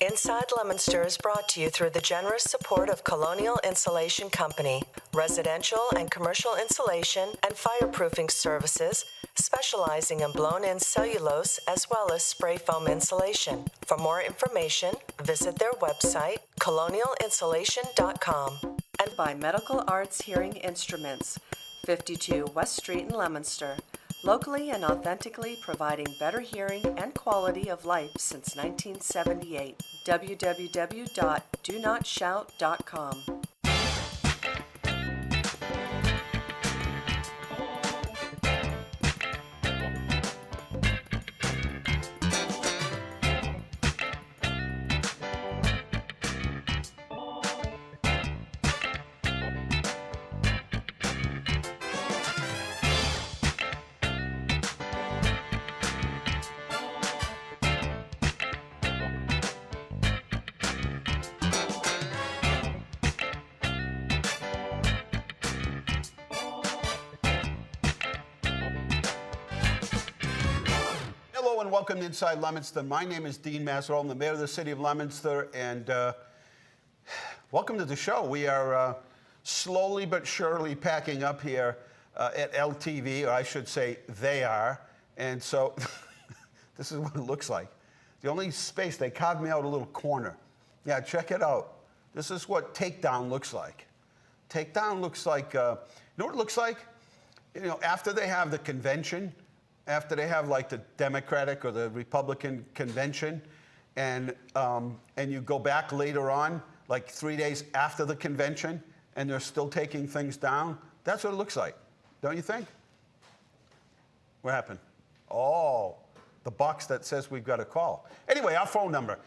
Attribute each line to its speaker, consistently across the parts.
Speaker 1: Inside Leominster is brought to you through the generous support of Colonial Insulation Company, residential and commercial insulation and fireproofing services, specializing in blown-in cellulose as well as spray foam insulation. For more information, visit their website, colonialinsulation.com. And by Medical Arts Hearing Instruments, 52 West Street in Leominster. Locally and authentically providing better hearing and quality of life since 1978. www.donotshout.com.
Speaker 2: Hello and welcome to Inside Leominster. My name is Dean Masserol. I'm the mayor of the city of Leominster, and welcome to the show. We are slowly but surely packing up here at LTV, or I should say they are. And so this is what it looks like. The only space, they carved me out a little corner. Yeah, check it out. This is what Takedown looks like. Takedown looks like, you know what it looks like? You know, after they have the convention, after they have like the Democratic or the Republican convention, and you go back later on, like 3 days after the convention, and they're still taking things down, that's what it looks like, don't you think? What happened? Oh, the box that says we've got a call. Anyway, our phone number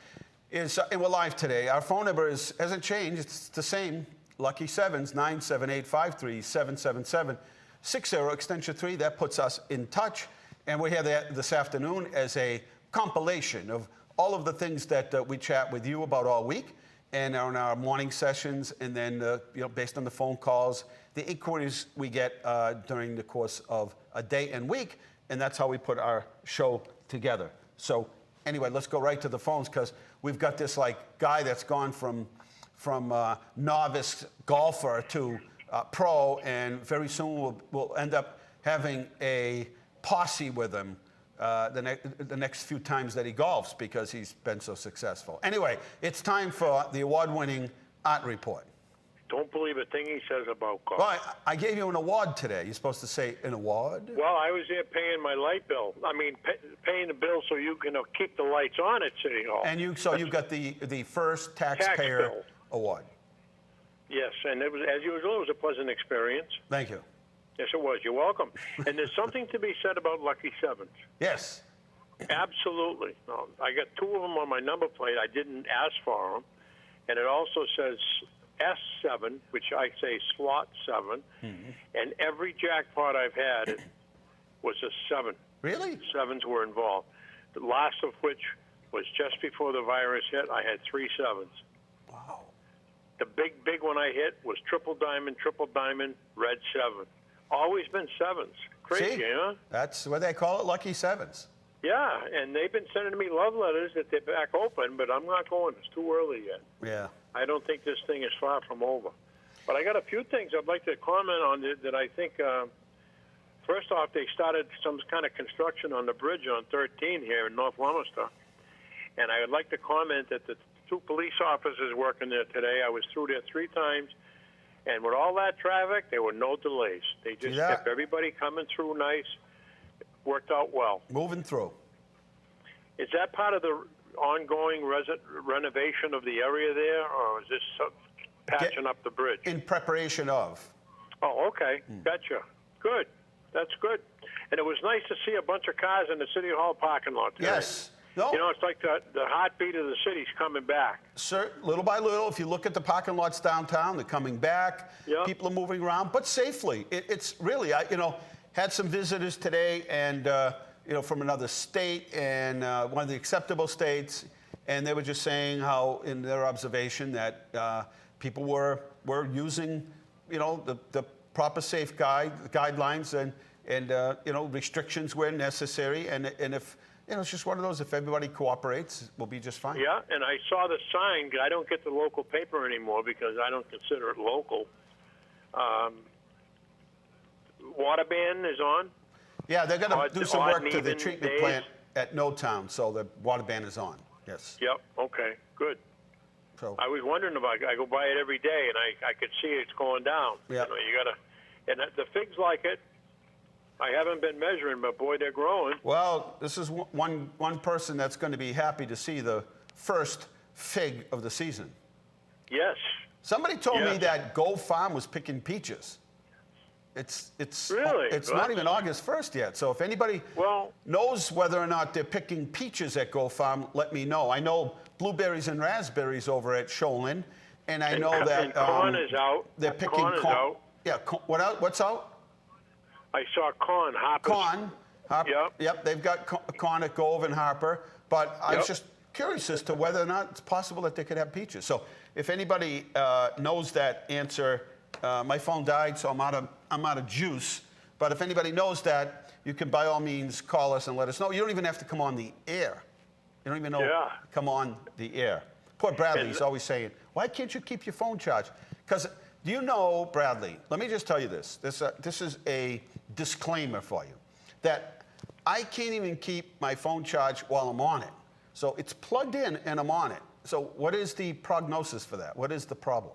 Speaker 2: is, and we're live today, our phone number hasn't changed, it's the same, Lucky Sevens, 978-5377760, extension 3, that puts us in touch. And we're here this afternoon as a compilation of all of the things that we chat with you about all week, and on our morning sessions, and then based on the phone calls, the inquiries we get during the course of a day and week, and that's how we put our show together. So anyway, let's go right to the phones, because we've got this like guy that's gone from novice golfer to pro, and very soon we'll end up having a posse with him the next few times that he golfs, because he's been so successful. Anyway, it's time for the award-winning art report.
Speaker 3: Don't believe a thing he says about golf.
Speaker 2: Well, I gave you an award today. You're supposed to say an award?
Speaker 3: Well, I was there paying my light bill. I mean, paying the bill so you can keep the lights on at City Hall.
Speaker 2: And you got the first taxpayer award.
Speaker 3: Yes, and it was, as usual, it was a pleasant experience.
Speaker 2: Thank you.
Speaker 3: Yes, it was. You're welcome. And there's something to be said about Lucky Sevens.
Speaker 2: Yes.
Speaker 3: Absolutely. No, I got 2 of them on my number plate. I didn't ask for them. And it also says S7, which I say slot 7. Mm-hmm. And every jackpot I've had was a 7.
Speaker 2: Really?
Speaker 3: 7s were involved. The last of which was just before the virus hit. I had 3 7s.
Speaker 2: Wow.
Speaker 3: The big one I hit was triple diamond, red 7. Always been 7s. Crazy,
Speaker 2: See?
Speaker 3: huh?
Speaker 2: That's what they call it, Lucky Sevens.
Speaker 3: Yeah, and they've been sending me love letters that they're back open, but I'm not going. It's too early yet.
Speaker 2: Yeah.
Speaker 3: I don't think this thing is far from over. But I got a few things I'd like to comment on that I think, first off, they started some kind of construction on the bridge on 13 here in North Leominster. And I would like to comment that the 2 police officers working there today, I was through there 3 times, and with all that traffic, there were no delays. They just kept everybody coming through nice. Worked out well.
Speaker 2: Moving through.
Speaker 3: Is that part of the ongoing renovation of the area there, or is this patching up the bridge?
Speaker 2: In preparation of.
Speaker 3: Oh, okay. Gotcha. Good. That's good. And it was nice to see a bunch of cars in the City Hall parking lot today.
Speaker 2: Yes. No.
Speaker 3: You know, it's like the heartbeat of the city's coming back.
Speaker 2: Sir, little by little, if you look at the parking lots downtown, they're coming back. Yep. People are moving around, but safely. It's really, had some visitors today, and from another state and one of the acceptable states, and they were just saying how, in their observation, that people were using, the proper safe guidelines and restrictions where necessary, and if You know, it's just one of those. If everybody cooperates, we'll be just fine.
Speaker 3: Yeah, and I saw the sign. I don't get the local paper anymore because I don't consider it local. Water ban is on.
Speaker 2: Yeah, they're going to do some work to the treatment
Speaker 3: days.
Speaker 2: plant at No Town, so the water ban is on. Yes.
Speaker 3: Yep. Okay. Good.
Speaker 2: So
Speaker 3: I was wondering about. I go by it every day, and I could see it's going down.
Speaker 2: Yeah.
Speaker 3: You know, you gotta. And the figs like it. I haven't been measuring, but boy, they're growing.
Speaker 2: well, this is one person that's going to be happy to see the first fig of the season.
Speaker 3: Yes.
Speaker 2: Somebody told me
Speaker 3: Yes.
Speaker 2: that Gold Farm was picking peaches. It's
Speaker 3: Really?
Speaker 2: It's
Speaker 3: Well,
Speaker 2: not even August 1st yet. So if anybody
Speaker 3: Well-
Speaker 2: knows whether or not they're picking peaches at Gold Farm, let me know. I know blueberries and raspberries over at Sholin, and I know that
Speaker 3: and corn is out.
Speaker 2: They're picking
Speaker 3: Corn is out.
Speaker 2: Yeah, what's out?
Speaker 3: I saw corn. Hoppers.
Speaker 2: Harper.
Speaker 3: Yep.
Speaker 2: Yep, they've got corn at Gove and Harper. But I was
Speaker 3: Yep.
Speaker 2: just curious as to whether or not it's possible that they could have peaches. So if anybody knows that answer, my phone died, so I'm out of juice. But if anybody knows that, you can by all means call us and let us know. You don't even have to come on the air. You don't even know.
Speaker 3: Yeah.
Speaker 2: Come on the air. Poor Bradley's always saying, "Why can't you keep your phone charged?" Because do you know, Bradley? Let me just tell you this. This is a disclaimer for you, that I can't even keep my phone charged while I'm on it. So it's plugged in and I'm on it. So what is the prognosis for that? What is the problem,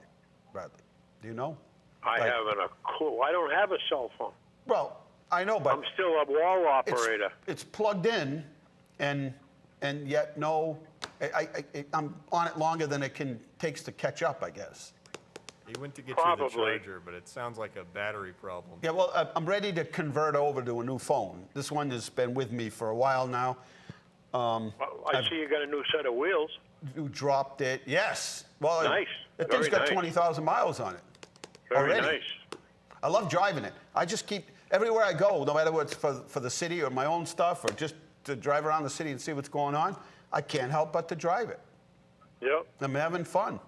Speaker 2: Bradley? Do you know?
Speaker 3: I haven't a clue. I don't have a cell phone.
Speaker 2: Well, I know, but
Speaker 3: I'm still a wall operator.
Speaker 2: it's plugged in, and yet no, I'm on it longer than it takes to catch up, I guess.
Speaker 4: He went to get
Speaker 3: Probably.
Speaker 4: you the charger, but it sounds like a battery problem.
Speaker 2: Yeah, well, I'm ready to convert over to a new phone. This one has been with me for a while now.
Speaker 3: Well, I see you got a new set of wheels.
Speaker 2: You dropped it, yes. Well,
Speaker 3: Nice.
Speaker 2: It thing's
Speaker 3: Very
Speaker 2: got
Speaker 3: nice.
Speaker 2: 20,000 miles on it.
Speaker 3: Very
Speaker 2: Already.
Speaker 3: nice.
Speaker 2: I love driving it. I just keep, everywhere I go, no matter what's for the city or my own stuff or just to drive around the city and see what's going on, I can't help but to drive it.
Speaker 3: Yep.
Speaker 2: I'm having fun.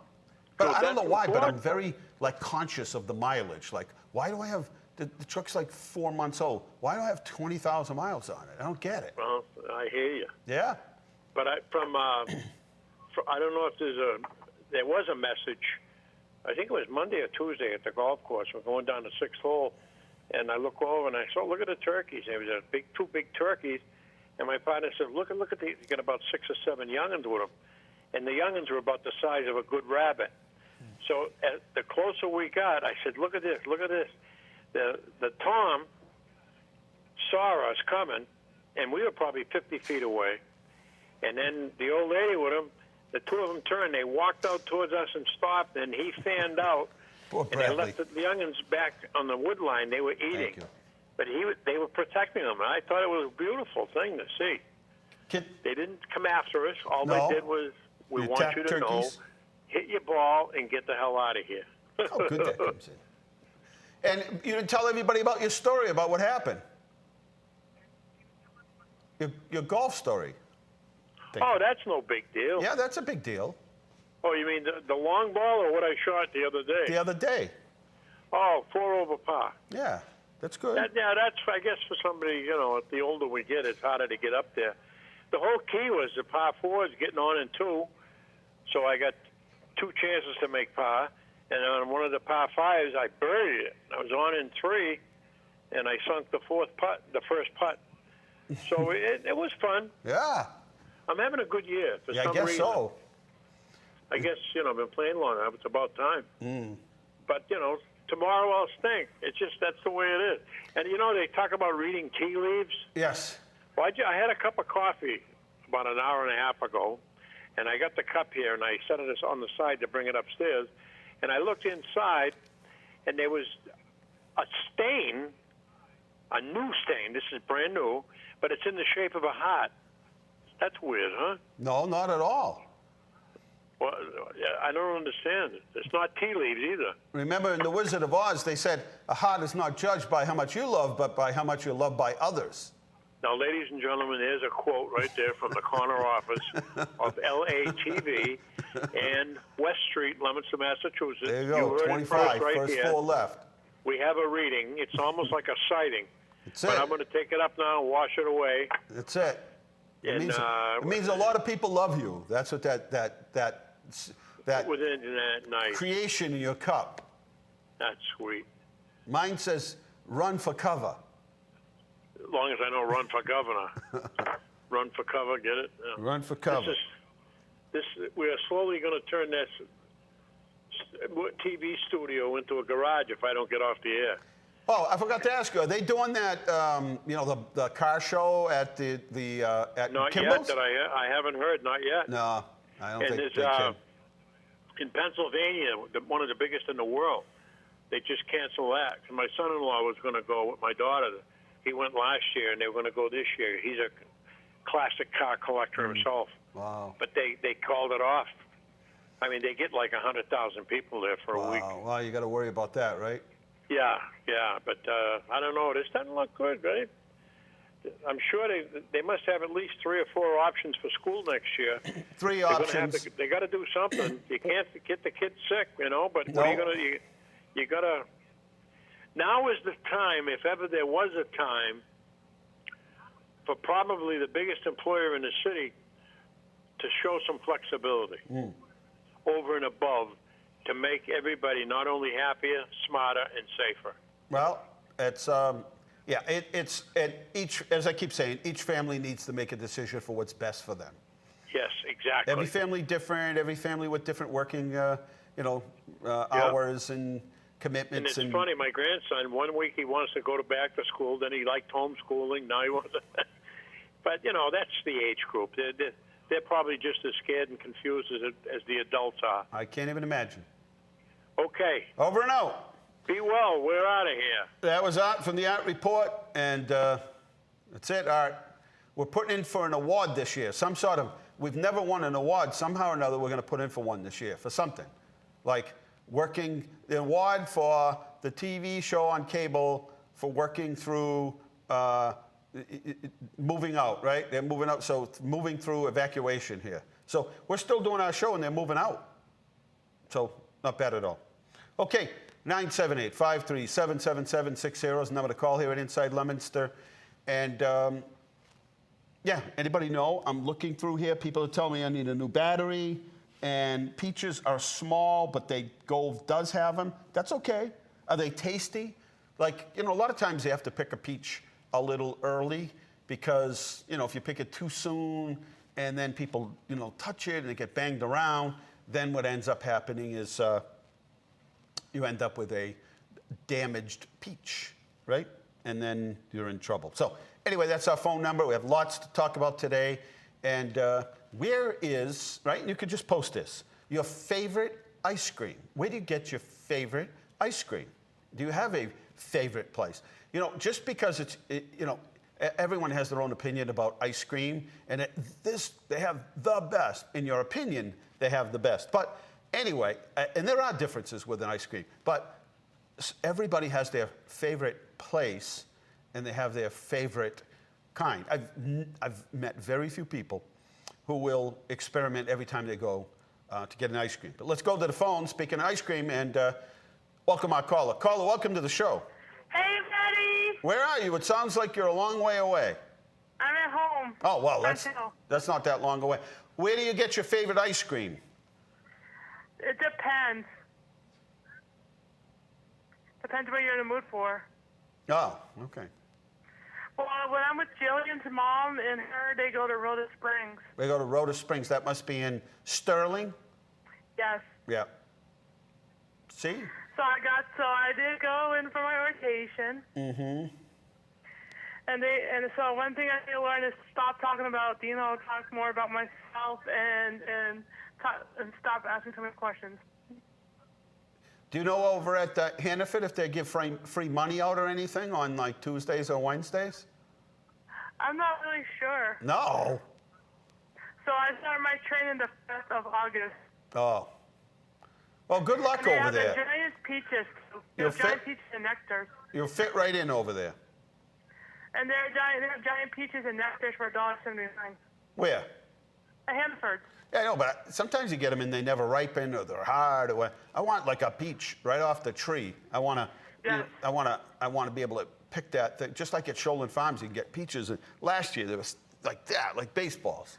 Speaker 2: But
Speaker 3: So
Speaker 2: I don't know
Speaker 3: that's
Speaker 2: why, but I'm
Speaker 3: important.
Speaker 2: very conscious of the mileage. Like, why do I have, the truck's like 4 months old. Why do I have 20,000 miles on it? I don't get it.
Speaker 3: Well, I hear you.
Speaker 2: Yeah.
Speaker 3: But I don't know if there was a message. I think it was Monday or Tuesday at the golf course. We're going down the 6th hole, and I look over and I saw, look at the turkeys. There was two big turkeys, and my partner said, look at these. You got about 6 or 7 youngins with them, and the youngins were about the size of a good rabbit. So the closer we got, I said, look at this. The Tom saw us coming, and we were probably 50 feet away. And then the old lady with him, the two of them turned. They walked out towards us and stopped, and he fanned out.
Speaker 2: Poor
Speaker 3: And they
Speaker 2: Bradley.
Speaker 3: left the youngins back on the wood line. They were eating.
Speaker 2: Thank you.
Speaker 3: But they were protecting them. And I thought it was a beautiful thing to see. They didn't come after us. All
Speaker 2: No.
Speaker 3: they did was, we
Speaker 2: You
Speaker 3: want
Speaker 2: attacked
Speaker 3: you to know,
Speaker 2: turkeys?
Speaker 3: hit your ball and get the hell out of here.
Speaker 2: How good that comes in. And you didn't tell everybody about your story, about what happened. Your golf story.
Speaker 3: Oh, that's no big deal.
Speaker 2: Yeah, that's a big deal.
Speaker 3: Oh, you mean the long ball or what I shot the other day?
Speaker 2: The other day.
Speaker 3: Oh, 4 over par.
Speaker 2: Yeah, that's good.
Speaker 3: Yeah, that's, I guess, for somebody, the older we get, it's harder to get up there. The whole key was the par 4s getting on in 2, so I got 2 chances to make par, and on one of the par 5s, I buried it. I was on in 3, and I sunk the first putt. So it was fun.
Speaker 2: Yeah.
Speaker 3: I'm having a good year for
Speaker 2: Yeah,
Speaker 3: some
Speaker 2: I guess
Speaker 3: reason.
Speaker 2: so.
Speaker 3: I guess, I've been playing long enough. It's about time. But, tomorrow I'll stink. It's just, that's the way it is. And, they talk about reading tea leaves.
Speaker 2: Yes.
Speaker 3: Well, I had a cup of coffee about an hour and a half ago, and I got the cup here, and I set it on the side to bring it upstairs. And I looked inside, and there was a stain, a new stain. This is brand new, but it's in the shape of a heart. That's weird, huh?
Speaker 2: No, not at all.
Speaker 3: Well, I don't understand it. It's not tea leaves either.
Speaker 2: Remember in The Wizard of Oz, they said a heart is not judged by how much you love, but by how much you love by others.
Speaker 3: Now, ladies and gentlemen, there's a quote right there from the corner office of LATV and West Street, Leominster, Massachusetts.
Speaker 2: There you go,
Speaker 3: heard it
Speaker 2: 25,
Speaker 3: right
Speaker 2: first
Speaker 3: here.
Speaker 2: floor left.
Speaker 3: We have a reading. It's almost like a sighting.
Speaker 2: That's
Speaker 3: But
Speaker 2: it.
Speaker 3: I'm going to take it up now and wash it away.
Speaker 2: That's it.
Speaker 3: And
Speaker 2: It means a lot of people love you. That's what that
Speaker 3: within that night.
Speaker 2: creation in your cup.
Speaker 3: That's sweet.
Speaker 2: Mine says, "Run for cover."
Speaker 3: As long as I know, run for governor. Run for cover, get it? Yeah.
Speaker 2: Run for cover.
Speaker 3: We are slowly going to turn this TV studio into a garage if I don't get off the air.
Speaker 2: Oh, I forgot to ask you. Are they doing that? The car show at at
Speaker 3: Not
Speaker 2: Kimball's?
Speaker 3: yet. That I haven't heard. Not yet.
Speaker 2: No, I don't
Speaker 3: And
Speaker 2: think
Speaker 3: there's
Speaker 2: they can.
Speaker 3: in Pennsylvania, one of the biggest in the world. They just canceled that. My son-in-law was going to go with my daughter. He went last year, and they were going to go this year. He's a classic car collector himself.
Speaker 2: Wow.
Speaker 3: But they called it off. I mean, they get like 100,000 people there for a week.
Speaker 2: Well, you got to worry about that, right?
Speaker 3: Yeah. But I don't know. This doesn't look good, right? I'm sure they must have at least 3 or 4 options for school next year.
Speaker 2: 3 options.
Speaker 3: They got to do something. You can't get the kids sick, But
Speaker 2: No.
Speaker 3: what are you gonna? You gotta. Now is the time, if ever there was a time, for probably the biggest employer in the city to show some flexibility over and above to make everybody not only happier, smarter, and safer.
Speaker 2: Well, it's each, as I keep saying, each family needs to make a decision for what's best for them.
Speaker 3: Yes, exactly.
Speaker 2: Every family different. Every family with different working, hours and commitments.
Speaker 3: And it's funny, my grandson, one week he wants to go back to school, then he liked homeschooling, now he wants to... But, that's the age group. They're probably just as scared and confused as the adults are.
Speaker 2: I can't even imagine.
Speaker 3: Okay.
Speaker 2: Over and out.
Speaker 3: Be well. We're out of here.
Speaker 2: That was Art from the Art Report, and that's it, Art. We're putting in for an award this year, we've never won an award. Somehow or another, we're going to put in for one this year, for something. Like the award for the TV show on cable for working through moving out, right? They're moving out, so moving through evacuation here. So we're still doing our show, and they're moving out. So not bad at all. Okay, 978-537-7760 is the number to call here at Inside Leominster. And anybody know? I'm looking through here. People are telling me I need a new battery. And peaches are small, but Gove does have them. That's okay. Are they tasty? Like, a lot of times you have to pick a peach a little early because, if you pick it too soon and then people, touch it and they get banged around, then what ends up happening is you end up with a damaged peach, right? And then you're in trouble. So anyway, that's our phone number. We have lots to talk about today. And where is, right, you could just post this, your favorite ice cream? Where do you get your favorite ice cream? Do you have a favorite place? Just because everyone has their own opinion about ice cream, and they have the best. In your opinion, they have the best. But anyway, and there are differences with an ice cream, but everybody has their favorite place, and they have their favorite kind. I've met very few people who will experiment every time they go to get an ice cream. But let's go to the phone, speaking of ice cream, and welcome our caller. Caller, welcome to the show.
Speaker 5: Hey, Betty.
Speaker 2: Where are you? It sounds like you're a long way away.
Speaker 5: I'm at home.
Speaker 2: Oh, well, that's not that long away. Where do you get your favorite ice cream?
Speaker 5: It depends. Depends what you're in the mood for.
Speaker 2: Oh, okay.
Speaker 5: Well, when I'm with Jillian's mom and her, they go to Rhoda Springs.
Speaker 2: They go to Rhoda Springs. That must be in Sterling?
Speaker 5: Yes.
Speaker 2: Yeah. See?
Speaker 5: So I did go in for my rotation.
Speaker 2: Mm-hmm.
Speaker 5: And so one thing I need to learn is stop talking about Dino, talk more about myself, and stop asking so many questions.
Speaker 2: Do you know over at Hannaford if they give free money out or anything on like Tuesdays or Wednesdays?
Speaker 5: I'm not really sure.
Speaker 2: No.
Speaker 5: So I start my training the 5th of August.
Speaker 2: Oh. Well, good luck
Speaker 5: They
Speaker 2: over
Speaker 5: have
Speaker 2: there.
Speaker 5: the giant peaches.
Speaker 2: You'll
Speaker 5: Giant
Speaker 2: fit-
Speaker 5: peaches and nectars.
Speaker 2: You'll fit right in over there.
Speaker 5: And they have giant peaches and nectars for $1.79.
Speaker 2: Where?
Speaker 5: At Hannaford.
Speaker 2: Yeah, I know, but sometimes you get them and they never ripen or they're hard. Or I want like a peach right off the tree. I want to be able to pick that thing. Just like at Shoalin Farms, you can get peaches. And last year there was like that, like baseballs.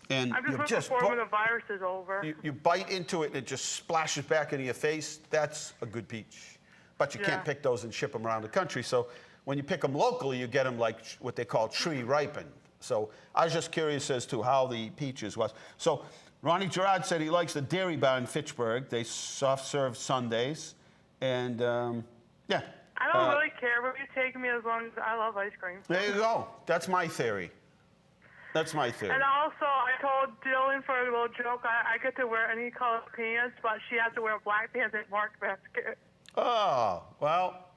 Speaker 2: And
Speaker 5: I'm
Speaker 2: you
Speaker 5: just
Speaker 2: just
Speaker 5: looking for when the virus is over.
Speaker 2: you bite into it and it just splashes back into your face. That's a good peach. But you can't pick those and ship them around the country. So when you pick them locally, you get them like what they call tree ripened. So I was just curious as to how the peaches was. So Ronnie Gerard said he likes the Dairy Bar in Fitchburg. They soft serve Sundays. And yeah.
Speaker 5: I don't really care where you take me as long as I love ice cream.
Speaker 2: There you go. That's my theory. That's my theory.
Speaker 5: And also, I told Dylan for a little joke, I get to wear any color pants, but she has to wear black pants at Mark Basket.
Speaker 2: Oh, well,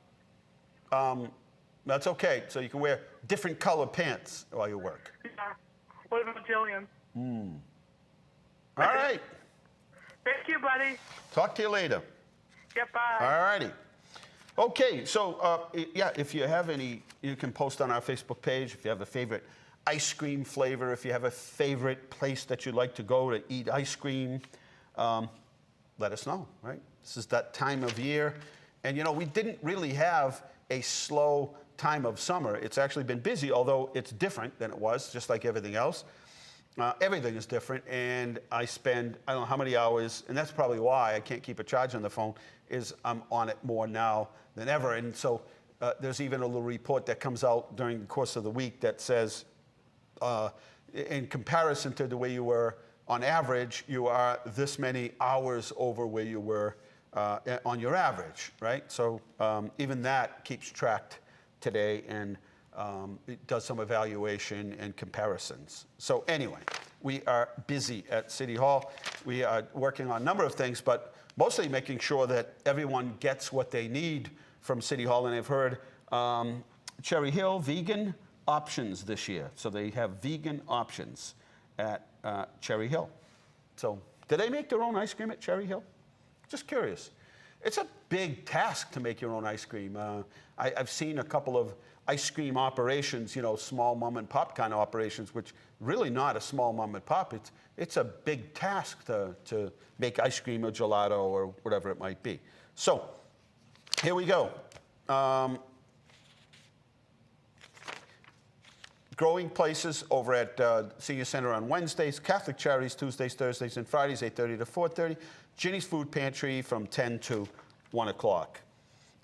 Speaker 2: that's okay. So you can wear different color pants while you work.
Speaker 5: Yeah. What about Jillian?
Speaker 2: All right.
Speaker 5: Thank you, buddy.
Speaker 2: Talk to you later.
Speaker 5: Yeah, bye.
Speaker 2: All righty. Okay, so yeah, if you have any, you can post on our Facebook page. If you have a favorite ice cream flavor, if you have a favorite place that you'd like to go to eat ice cream, let us know, right? This is that time of year. And you know, we didn't really have a slow time of summer. It's actually been busy, although it's different than it was, just like everything else. Everything is different, and I spend, I don't know how many hours, and that's probably why I can't keep a charge on the phone, is I'm on it more now than ever. And so there's even a little report that comes out during the course of the week that says, in comparison to the way you were on average, you are this many hours over where you were on your average, right? So even that keeps tracked today, and it does some evaluation and comparisons. So anyway, we are busy at City Hall. We are working on a number of things, but mostly making sure that everyone gets what they need from City Hall. And I've heard Cherry Hill vegan options this year. So they have vegan options at Cherry Hill. So do they make their own ice cream at Cherry Hill? Just curious. It's a big task to make your own ice cream. I've seen a couple of ice cream operations, you know, small mom and pop kind of operations, which really not a small mom and pop. It's a big task to make ice cream or gelato or whatever it might be. So here we go. Growing Places over at Senior Center on Wednesdays, Catholic Charities Tuesdays, Thursdays, and Fridays, 8:30 to 4:30. Ginny's Food Pantry from 10 to 1 o'clock.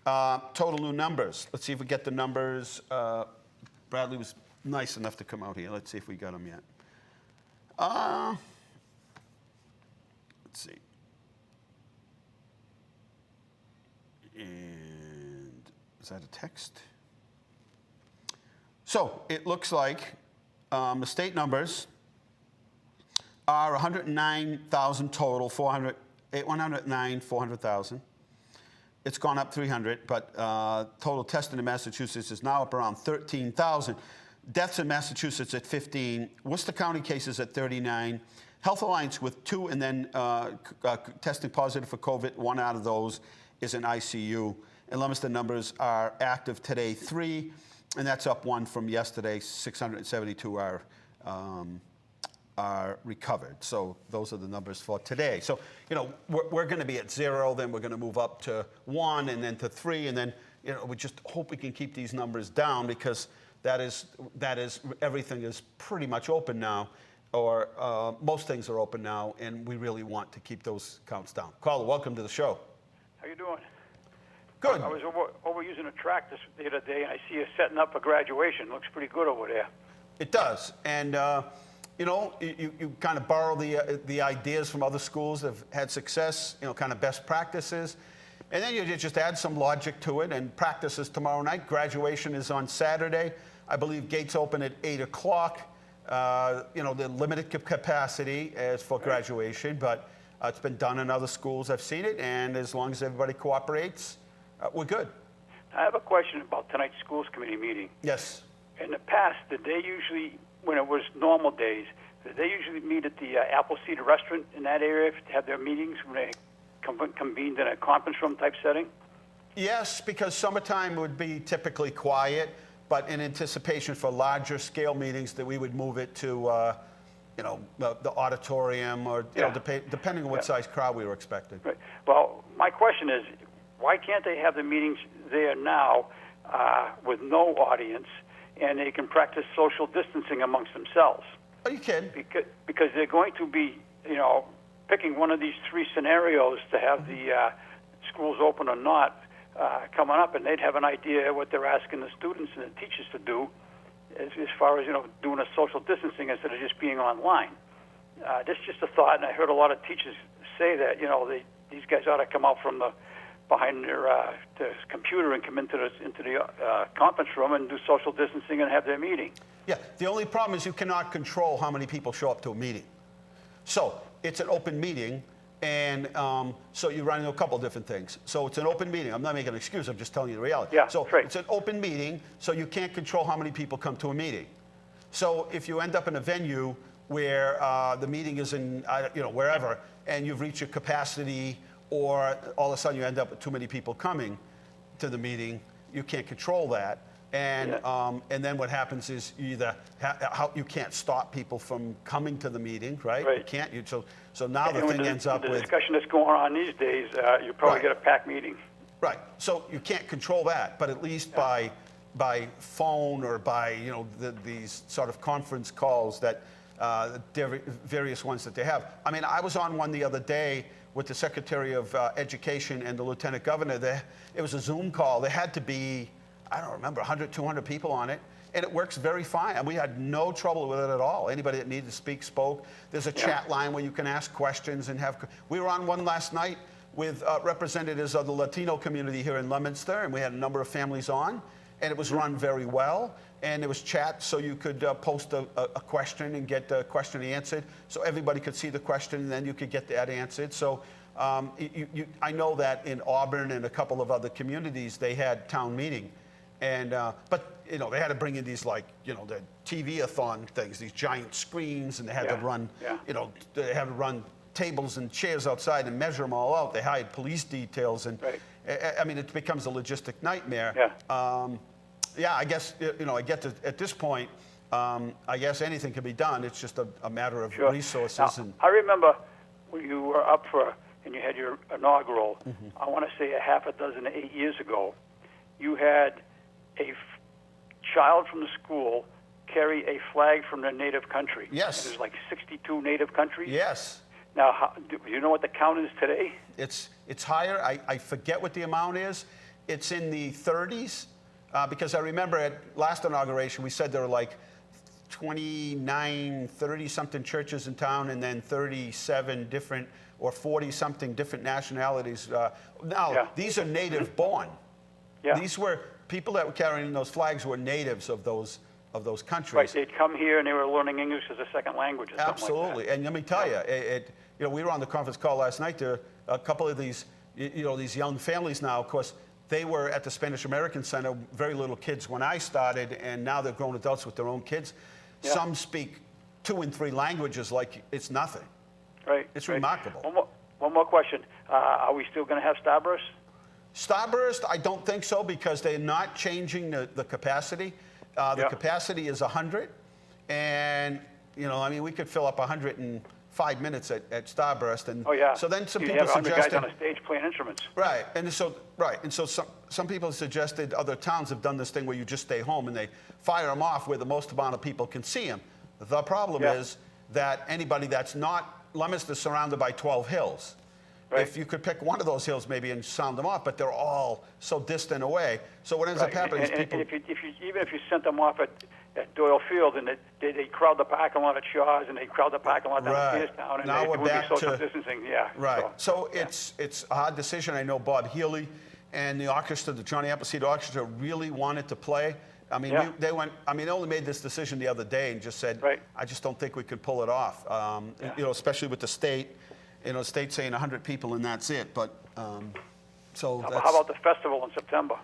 Speaker 2: Total new numbers. Let's see if we get the numbers. Bradley was nice enough to come out here. Let's see if we got them yet. Let's see. And is that a text? So it looks like the state numbers are 109,000 total, 109,400,000. It's gone up 300, but total testing in Massachusetts is now up around 13,000. Deaths in Massachusetts at 15. Worcester County cases at 39. Health Alliance with 2, and then testing positive for COVID. 1 out of those is in ICU. And Leominster numbers are active today, 3. And that's up 1 from yesterday. 672 are recovered. So those are the numbers for today. So, you know, we're going to be at 0, then we're going to move up to 1, and then to 3, and then, you know, we just hope we can keep these numbers down, because that is everything is pretty much open now, or most things are open now, and we really want to keep those counts down. Carla, welcome to the show.
Speaker 6: How you doing?
Speaker 2: Good.
Speaker 6: I was over using a track the other day, and I see you setting up a graduation. Looks pretty good over there.
Speaker 2: It does, and you know, you kind of borrow the ideas from other schools that have had success, you know, kind of best practices, and then you just add some logic to it. And practice is tomorrow night. Graduation is on Saturday. I believe gates open at 8 o'clock. You know, the limited capacity as for graduation, but it's been done in other schools. I've seen it, and as long as everybody cooperates, we're good.
Speaker 6: I have a question about tonight's schools committee meeting.
Speaker 2: Yes.
Speaker 6: In the past, did they usually, when it was normal days, did they usually meet at the Apple Cedar restaurant in that area to have their meetings when they convened in a conference room type setting?
Speaker 2: Yes, because summertime would be typically quiet, but in anticipation for larger scale meetings, that we would move it to, you know, the auditorium, or you know, depending on what size crowd we were expecting.
Speaker 6: Right. Well, my question is, why can't they have the meetings there now with no audience and they can practice social distancing amongst themselves.
Speaker 2: Are you kidding?
Speaker 6: Because they're going to be, picking one of these three scenarios to have the schools open or not coming up, and they'd have an idea what they're asking the students and the teachers to do as far as, doing a social distancing instead of just being online. This is just a thought, and I heard a lot of teachers say that, these guys ought to come out from behind their computer and come into the conference room and do social distancing and have their meeting.
Speaker 2: Yeah, the only problem is you cannot control how many people show up to a meeting. So it's an open meeting, and so you're running a couple different things. So it's an open meeting. I'm not making an excuse. I'm just telling you the reality.
Speaker 6: Yeah,
Speaker 2: so
Speaker 6: right.
Speaker 2: It's an open meeting, so you can't control how many people come to a meeting. So if you end up in a venue where the meeting is in, wherever, and you've reached your capacity, or all of a sudden you end up with too many people coming to the meeting, you can't control that. And then what happens is you either you can't stop people from coming to the meeting, right?
Speaker 6: Right.
Speaker 2: You can't. So now the thing ends up
Speaker 6: with
Speaker 2: with
Speaker 6: the discussion that's going on these days. You probably get a packed meeting.
Speaker 2: Right. So you can't control that, but at least by phone or by these sort of conference calls that various ones that they have. I mean, I was on one the other day with the Secretary of Education and the Lieutenant Governor. It was a Zoom call. There had to be, I don't remember, 100, 200 people on it, and it works very fine. And we had no trouble with it at all. Anybody that needed to speak spoke. There's a chat line where you can ask questions and have. We were on one last night with representatives of the Latino community here in Leominster, and we had a number of families on, and it was run very well. And there was chat, so you could post a question and get the question answered, so everybody could see the question, and then you could get that answered. So I know that in Auburn and a couple of other communities, they had town meeting, and but they had to bring in these the TV-a-thon things, these giant screens, and they had to run, they had to run tables and chairs outside and measure them all out. They hired police details, and I mean, it becomes a logistic nightmare. Yeah, I guess, I get to, at this point, I guess anything can be done. It's just a matter of resources.
Speaker 6: Now, I remember when you were up and you had your inaugural, I want to say a half a dozen, 8 years ago, you had a child from the school carry a flag from their native country.
Speaker 2: Yes.
Speaker 6: There's like 62 native countries.
Speaker 2: Yes.
Speaker 6: Now, do you know what the count is today?
Speaker 2: It's higher. I forget what the amount is. It's in the 30s. Because I remember at last inauguration, we said there were like 29, 30-something churches in town, and then 37 different or 40-something different nationalities. These are native-born. These were people that were carrying those flags were natives of those countries.
Speaker 6: Right, they'd come here and they were learning English as a second language or something like that.
Speaker 2: And let me tell you, we were on the conference call last night. There are a couple of these, these young families now, of course. They were at the Spanish American Center, very little kids when I started, and now they're grown adults with their own kids. Some speak 2 and 3 languages like it's nothing.
Speaker 6: Right.
Speaker 2: It's remarkable.
Speaker 6: One more question. Are we still going to have Starburst?
Speaker 2: Starburst, I don't think so, because they're not changing the capacity. The capacity is 100, and I mean, we could fill up 100 in 5 minutes at Starburst, and so then some people
Speaker 6: suggested guys on a stage playing instruments.
Speaker 2: And so some people suggested other towns have done this thing where you just stay home and they fire them off where the most amount of people can see them. The problem is that anybody that's not Leominster is surrounded by 12 hills. If you could pick one of those hills maybe and sound them off, but they're all so distant away. So what ends up happening is people.
Speaker 6: And even if you sent them off at Doyle Field, and they crowd the parking lot at Shaw's, and they crowd the parking lot down at Spearstown, and
Speaker 2: now we're back
Speaker 6: social distancing.
Speaker 2: So it's a hard decision. I know Bob Healy and the orchestra, the Johnny Appleseed Orchestra, really wanted to play. I mean, they only made this decision the other day and just said, I just don't think we could pull it off. Especially with the state. The state saying 100 people and that's it. But so that's.
Speaker 6: How about the festival in September?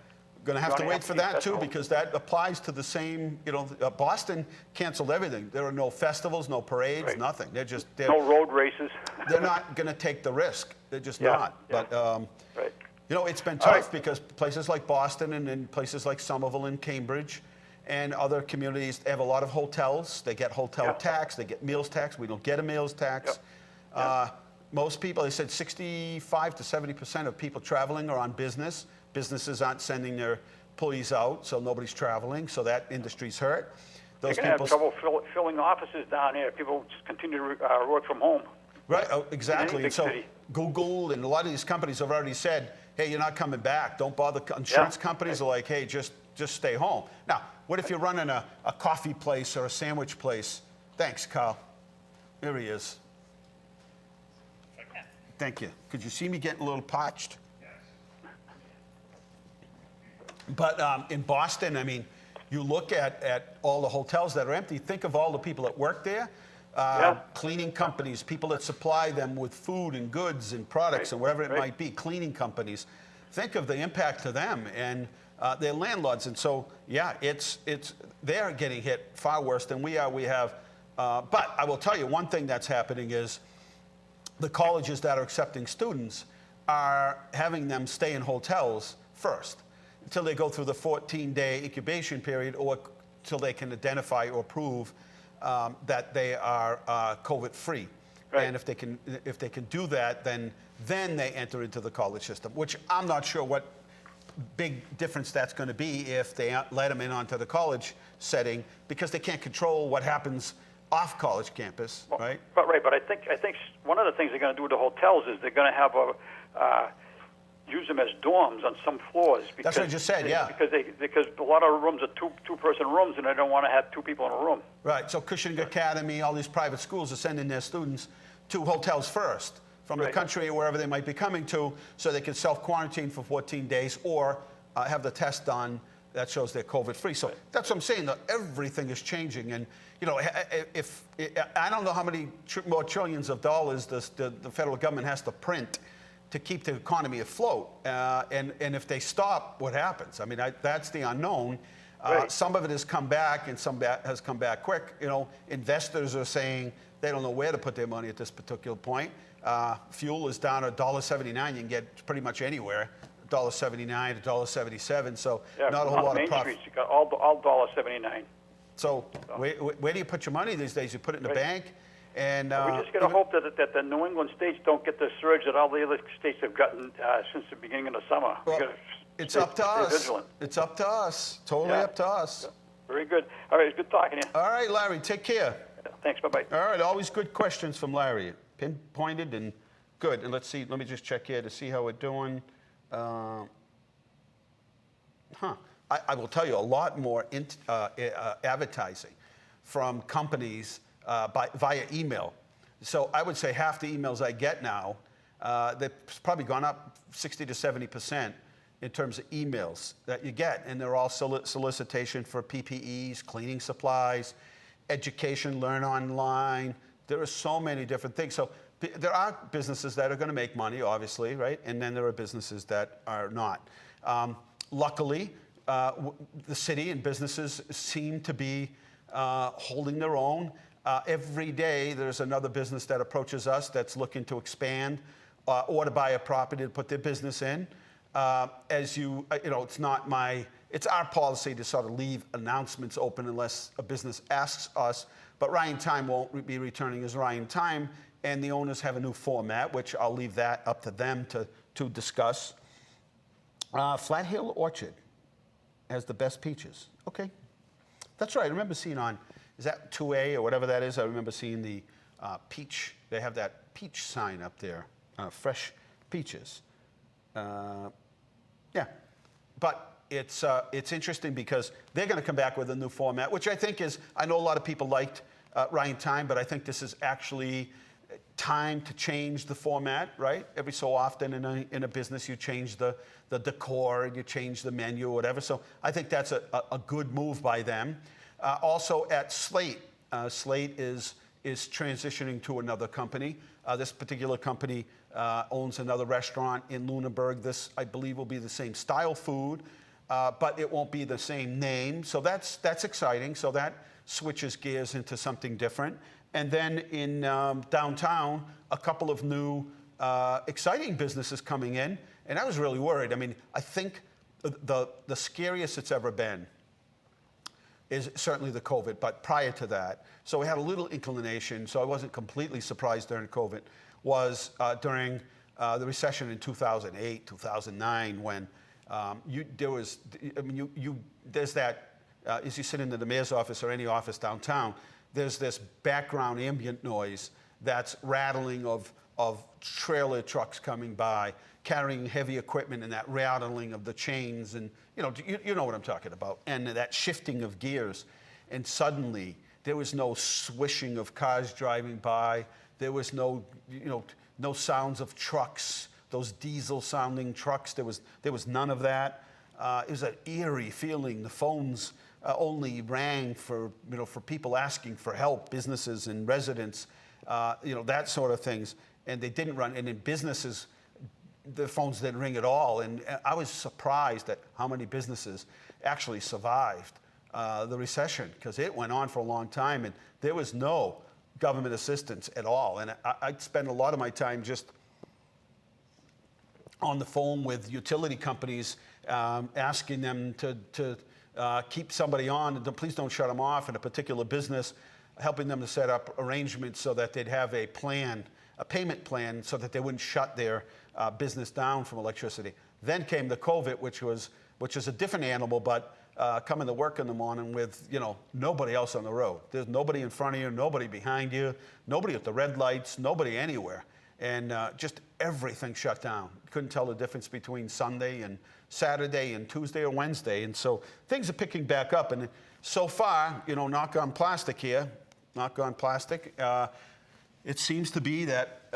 Speaker 2: Going to have to wait for that too, because that applies to the same. Boston canceled everything. There are no festivals, no parades, nothing. They're
Speaker 6: no road races.
Speaker 2: They're not going to take the risk. They're just not. But it's been tough because places like Boston and then places like Somerville and Cambridge and other communities, they have a lot of hotels. They get hotel tax. They get meals tax. We don't get a meals tax. Most people, they said 65 to 70% of people traveling are on business. Businesses aren't sending their employees out, so nobody's traveling, so that industry's hurt.
Speaker 6: You're going to have trouble filling offices down here. People just continue to work from home.
Speaker 2: Right, exactly.
Speaker 6: big
Speaker 2: And so
Speaker 6: city.
Speaker 2: Google and a lot of these companies have already said, hey, you're not coming back. Don't bother. Insurance companies are like, hey, just stay home. Now, what if you're running a coffee place or a sandwich place? Thanks, Carl. There he is. Thank you. Could you see me getting a little parched? Yes. But in Boston, I mean, you look at all the hotels that are empty. Think of all the people that work there. Cleaning companies, people that supply them with food and goods and products and whatever it might be, cleaning companies. Think of the impact to them and their landlords. And so, yeah, they're getting hit far worse than we are. We have, but I will tell you one thing that's happening is the colleges that are accepting students are having them stay in hotels first until they go through the 14-day incubation period or till they can identify or prove that they are COVID-free. Right. And if they can do that, then they enter into the college system, which I'm not sure what big difference that's going to be if they let them in onto the college setting, because they can't control what happens off college campus, right?
Speaker 6: But I think one of the things they're going to do with the hotels is they're going to have use them as dorms on some floors. Because
Speaker 2: that's what I just said, yeah.
Speaker 6: Because a lot of rooms are two-person rooms, and they don't want to have two people in a room.
Speaker 2: Right. So Cushing Academy, all these private schools are sending their students to hotels first from the country or wherever they might be coming to, so they can self-quarantine for 14 days or have the test done that shows they're COVID-free. So that's what I'm saying. That everything is changing, and you know, if I don't know how many more trillions of dollars the federal government has to print to keep the economy afloat, and if they stop, what happens? I mean, that's the unknown. Some of it has come back, and some has come back quick. You know, investors are saying they don't know where to put their money at this particular point. Fuel is down at $1.79. You can get pretty much anywhere. $1.79 to $1.77, so not a whole lot of profit.
Speaker 6: Main Street, you got all $1.79.
Speaker 2: So where do you put your money these days? You put it in the bank, and
Speaker 6: we just got to hope that the New England states don't get the surge that all the other states have gotten since the beginning of the summer.
Speaker 2: Well, it's up to us. Vigilant. It's up to us. Totally up to us.
Speaker 6: Very good. All right, it's good talking to you.
Speaker 2: All right, Larry, take care.
Speaker 6: Thanks. Bye-bye.
Speaker 2: All right, always good questions from Larry. Pinpointed and good. And let's see. Let me just check here to see how we're doing. I will tell you a lot more advertising from companies via email. So I would say half the emails I get now, they've probably gone up 60 to 70% in terms of emails that you get. And they're all solicitation for PPEs, cleaning supplies, education, learn online. There are so many different things. So there are businesses that are going to make money, obviously, right? And then there are businesses that are not. Luckily, the city and businesses seem to be holding their own. Every day, there's another business that approaches us that's looking to expand or to buy a property to put their business in. As you know, it's our policy to sort of leave announcements open unless a business asks us. But Ryan Time won't be returning as Ryan Time, and the owners have a new format, which I'll leave that up to them to discuss. Flat Hill Orchard has the best peaches. Okay. That's right. I remember seeing is that 2A or whatever that is? I remember seeing the peach. They have that peach sign up there, fresh peaches. Yeah. But it's interesting because they're going to come back with a new format, which I think I know a lot of people liked Ryan Time, but I think this is actually time to change the format, right? Every so often in a business, you change the decor, you change the menu, whatever. So I think that's a good move by them. Also at Slate, Slate is transitioning to another company. This particular company owns another restaurant in Lunenburg. This, I believe, will be the same style food, but it won't be the same name. So that's exciting. So that switches gears into something different. And then in downtown, a couple of new exciting businesses coming in. And I was really worried. I mean, I think the scariest it's ever been is certainly the COVID, but prior to that, so we had a little inclination, so I wasn't completely surprised during COVID, was during the recession in 2008, 2009, when There's that, as you sit into the mayor's office or any office downtown, there's this background ambient noise that's rattling of trailer trucks coming by, carrying heavy equipment, and that rattling of the chains, and you know what I'm talking about, and that shifting of gears. And suddenly, there was no swishing of cars driving by. There was no sounds of trucks, those diesel-sounding trucks. There was none of that. It was an eerie feeling. The phones only rang for people asking for help, businesses and residents, that sort of things. And they didn't run. And in businesses, the phones didn't ring at all. And I was surprised at how many businesses actually survived the recession, because it went on for a long time, and there was no government assistance at all. And I'd spend a lot of my time just on the phone with utility companies, asking them to keep somebody on, and please don't shut them off in a particular business, helping them to set up arrangements so that they'd have a payment plan, so that they wouldn't shut their business down from electricity. Then came the COVID, which was a different animal, but coming to work in the morning with nobody else on the road. There's nobody in front of you, nobody behind you, nobody at the red lights, nobody anywhere, and just everything shut down. Couldn't tell the difference between Sunday and Saturday and Tuesday or Wednesday, and so things are picking back up. And so far, knock on plastic here, knock on plastic. It seems to be that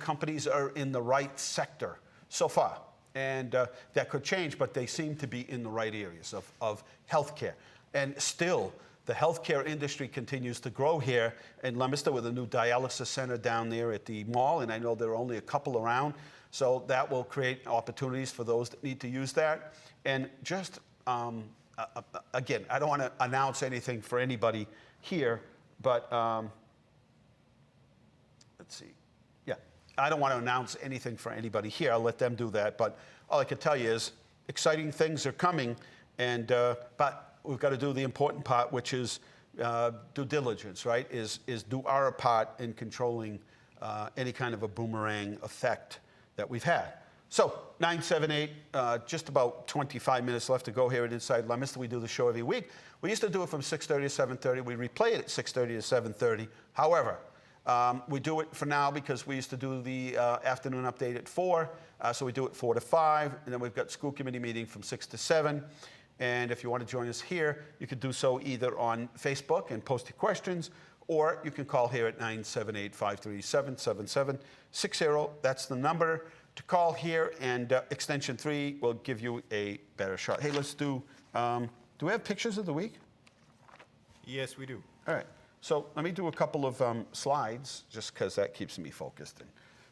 Speaker 2: companies are in the right sector so far. And that could change, but they seem to be in the right areas of healthcare. And still, the healthcare industry continues to grow here in Leominster, with a new dialysis center down there at the mall, and I know there are only a couple around. So that will create opportunities for those that need to use that. And just, again, I don't want to announce anything for anybody here, but let's see. I don't want to announce anything for anybody here. I'll let them do that. But all I can tell you is exciting things are coming, and but we've got to do the important part, which is due diligence, right? Is do our part in controlling any kind of a boomerang effect that we've had. So 978, just about 25 minutes left to go here at Inside Leominster. We do the show every week. We used to do it from 6:30 to 7:30. We replay it at 6:30 to 7:30. However, we do it for now because we used to do the afternoon update at 4, so we do it 4 to 5, and then we've got school committee meeting from 6 to 7. And if you want to join us here, you can do so either on Facebook and post your questions, or you can call here at 978-537-7760. That's the number to call here, and extension 3 will give you a better shot. Hey, let's do we have pictures of the week?
Speaker 4: Yes, we do.
Speaker 2: All right. So let me do a couple of slides, just because that keeps me focused and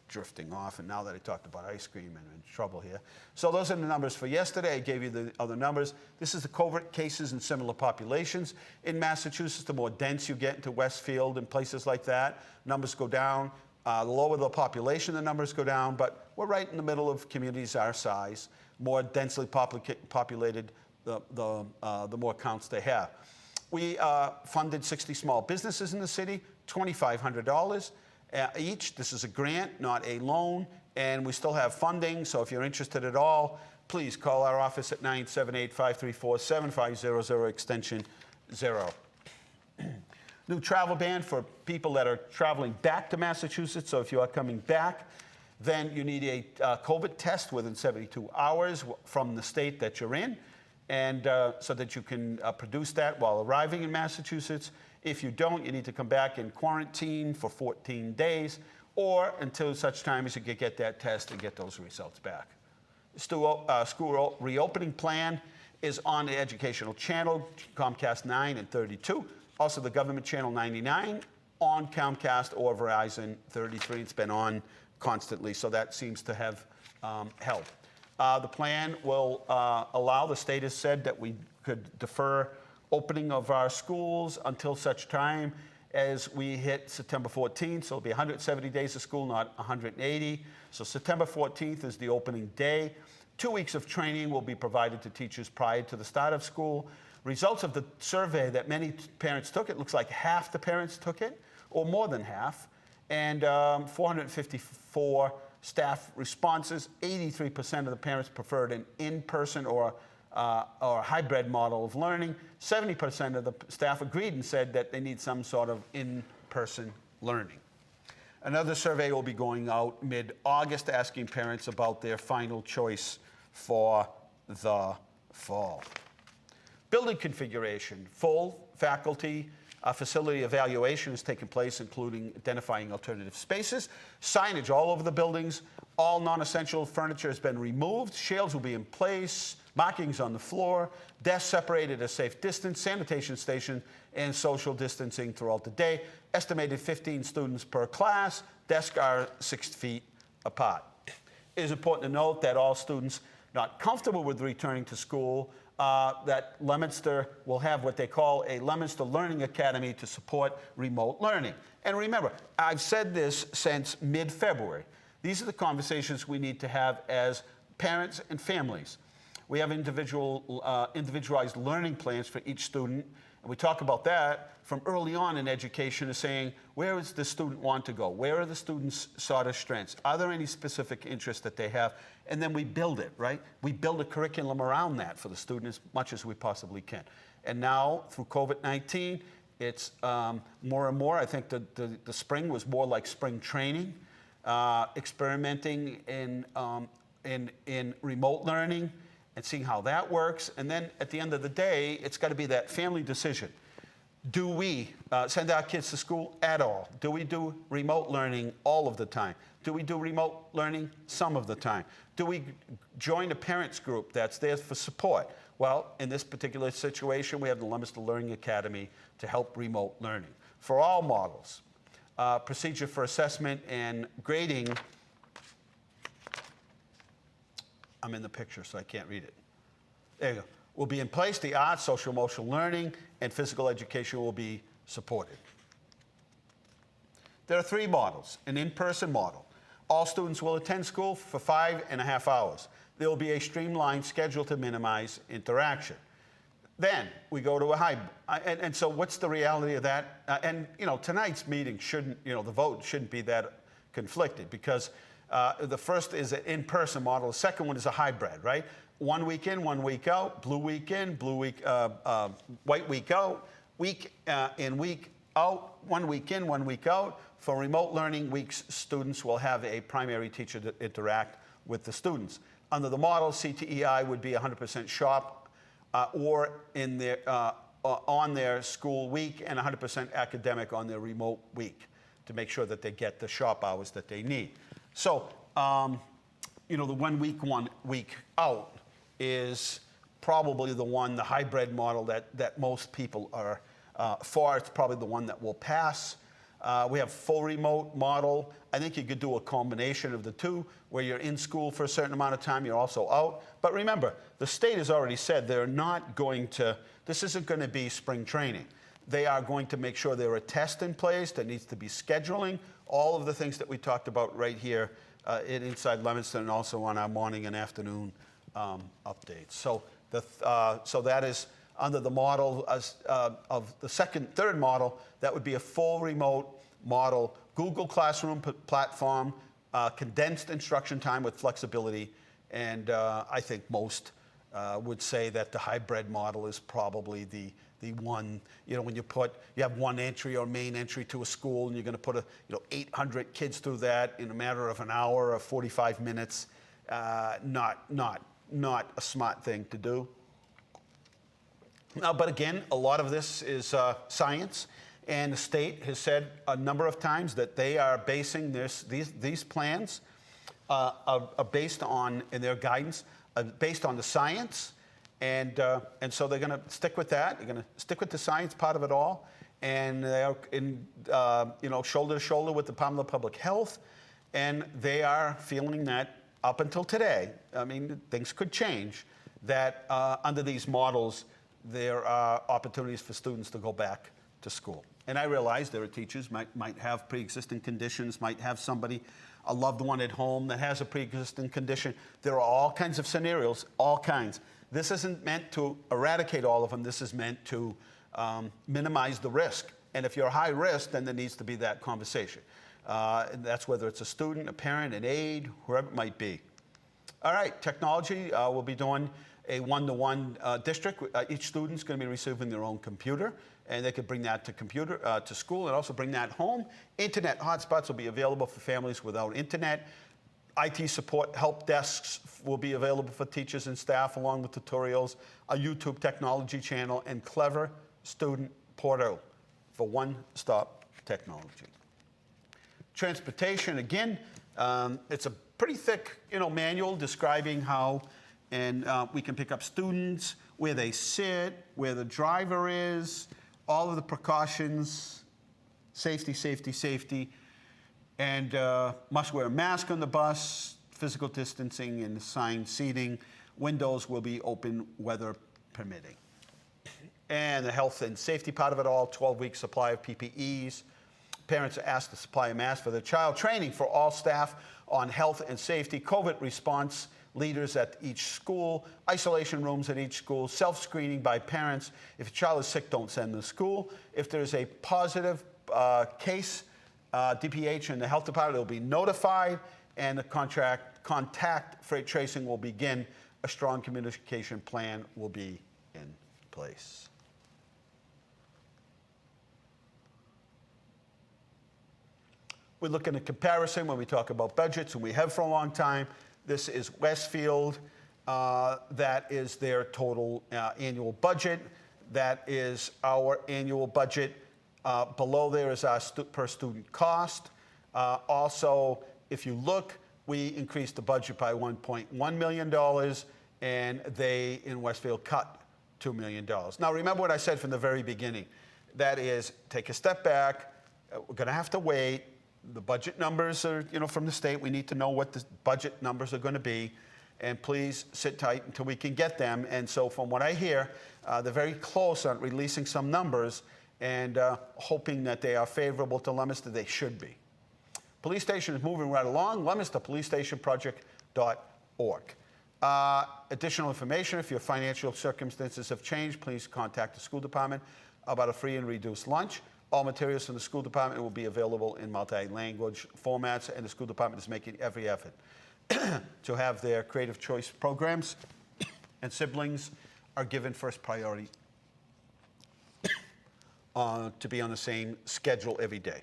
Speaker 2: drifting off. And now that I talked about ice cream, I'm in trouble here. So those are the numbers for yesterday. I gave you the other numbers. This is the covert cases in similar populations. In Massachusetts, the more dense you get into Westfield and places like that, numbers go down. The lower the population, the numbers go down. But we're right in the middle of communities our size. More densely populated, the more counts they have. We funded 60 small businesses in the city, $2,500 each. This is a grant, not a loan, and we still have funding. So if you're interested at all, please call our office at 978-534-7500, extension 0. New travel ban for people that are traveling back to Massachusetts. So if you are coming back, then you need a COVID test within 72 hours from the state that you're in, and so that you can produce that while arriving in Massachusetts. If you don't, you need to come back in quarantine for 14 days, or until such time as you can get that test and get those results back. School reopening plan is on the educational channel, Comcast 9 and 32. Also the government channel 99 on Comcast or Verizon 33. It's been on constantly, so that seems to have helped. The plan will allow, the state has said that we could defer opening of our schools until such time as we hit September 14th. So it'll be 170 days of school, not 180. So September 14th is the opening day. 2 weeks of training will be provided to teachers prior to the start of school. Results of the survey that many parents took, it looks like half the parents took it, or more than half, and 454 staff responses, 83% of the parents preferred an in-person or a hybrid model of learning. 70% of the staff agreed and said that they need some sort of in-person learning. Another survey will be going out mid-August asking parents about their final choice for the fall. Building configuration, full faculty facility evaluation has taken place, including identifying alternative spaces. Signage all over the buildings. All non-essential furniture has been removed. Shields will be in place. Markings on the floor. Desks separated at a safe distance. Sanitation station and social distancing throughout the day. Estimated 15 students per class. Desks are 6 feet apart. It is important to note that all students not comfortable with returning to school, that Leominster will have what they call a Leominster Learning Academy to support remote learning. And remember, I've said this since mid-February. These are the conversations we need to have as parents and families. We have individualized learning plans for each student, and we talk about that from early on in education, as saying, where does the student want to go? Where are the students' sort of strengths? Are there any specific interests that they have? And then we build it, right? We build a curriculum around that for the student as much as we possibly can. And now, through COVID-19, it's more and more. I think the spring was more like spring training, experimenting in remote learning and seeing how that works. And then at the end of the day, it's got to be that family decision. Do we send our kids to school at all? Do we do remote learning all of the time? Do we do remote learning some of the time? Do we join a parents group that's there for support? Well, in this particular situation, we have the Leominster Learning Academy to help remote learning. For all models, procedure for assessment and grading, I'm in the picture, so I can't read it. There you go. Will be in place. The arts, social emotional learning, and physical education will be supported. There are 3 models. An in-person model. All students will attend school for 5.5 hours. There will be a streamlined schedule to minimize interaction. Then we go to a hybrid. And so what's the reality of that? And tonight's meeting shouldn't, the vote shouldn't be that conflicted, because the first is an in-person model. The second one is a hybrid, right? 1 week in, 1 week out, blue week in, white week out, week in, week out, 1 week in, 1 week out. For remote learning weeks, students will have a primary teacher to interact with the students. Under the model, CTEI would be 100% shop or in their, on their school week, and 100% academic on their remote week, to make sure that they get the shop hours that they need. So, the 1 week out is probably the hybrid model that most people are for. It's probably the one that will pass. We have full remote model. I think you could do a combination of the two, where you're in school for a certain amount of time, you're also out. But remember, the state has already said they're not going to, this isn't going to be spring training. They are going to make sure there are tests in place. There needs to be scheduling, all of the things that we talked about right here inside Leominster, and also on our morning and afternoon updates. So that is under the model of the third model. That would be a full remote model, Google Classroom platform, condensed instruction time with flexibility, and I think most would say that the hybrid model is probably the one, when you have one entry or main entry to a school, and you're going to put 800 kids through that in a matter of an hour or 45 minutes, not a smart thing to do. But again, a lot of this is science, and the state has said a number of times that they are basing these plans are based on, in their guidance, based on the science. And so they're going to stick with that. They're going to stick with the science part of it all, and they are in shoulder to shoulder with the Department of Public Health, and they are feeling that up until today, I mean, things could change, that under these models there are opportunities for students to go back to school. And I realize there are teachers might have pre-existing conditions, might have a loved one at home that has a pre-existing condition. There are all kinds of scenarios, all kinds. This isn't meant to eradicate all of them. This is meant to minimize the risk. And if you're high risk, then there needs to be that conversation. And that's whether it's a student, a parent, an aide, whoever it might be. All right, technology, we'll be doing a one-to-one district. Each student's going to be receiving their own computer, and they could bring that to school and also bring that home. Internet hotspots will be available for families without internet. IT support help desks will be available for teachers and staff, along with tutorials, a YouTube technology channel, and clever student portal for one-stop technology. Transportation, again, it's a pretty thick, manual describing how we can pick up students, where they sit, where the driver is, all of the precautions, safety, safety, safety, and must wear a mask on the bus, physical distancing and assigned seating. Windows will be open, weather permitting. And the health and safety part of it all, 12-week supply of PPEs. Parents are asked to supply a mask for their child. Training for all staff on health and safety. COVID response leaders at each school. Isolation rooms at each school. Self-screening by parents. If your child is sick, don't send them to school. If there's a positive case, DPH and the health department will be notified, and the contact freight tracing will begin. A strong communication plan will be in place. We're looking at comparison when we talk about budgets, and we have for a long time. This is Westfield. That is their total annual budget. That is our annual budget. Below there is our per student cost. Also, if you look, we increased the budget by $1.1 million, and they in Westfield cut $2 million. Now, remember what I said from the very beginning. That is, take a step back. We're going to have to wait. The budget numbers are, from the state. We need to know what the budget numbers are going to be. And please sit tight until we can get them. And so from what I hear, they're very close on releasing some numbers and hoping that they are favorable to Leominster. They should be. Police station is moving right along. LeominsterPoliceStationProject.org. Additional information, if your financial circumstances have changed, please contact the school department about a free and reduced lunch. All materials from the school department will be available in multi-language formats, and the school department is making every effort to have their creative choice programs, and siblings are given first priority to be on the same schedule every day.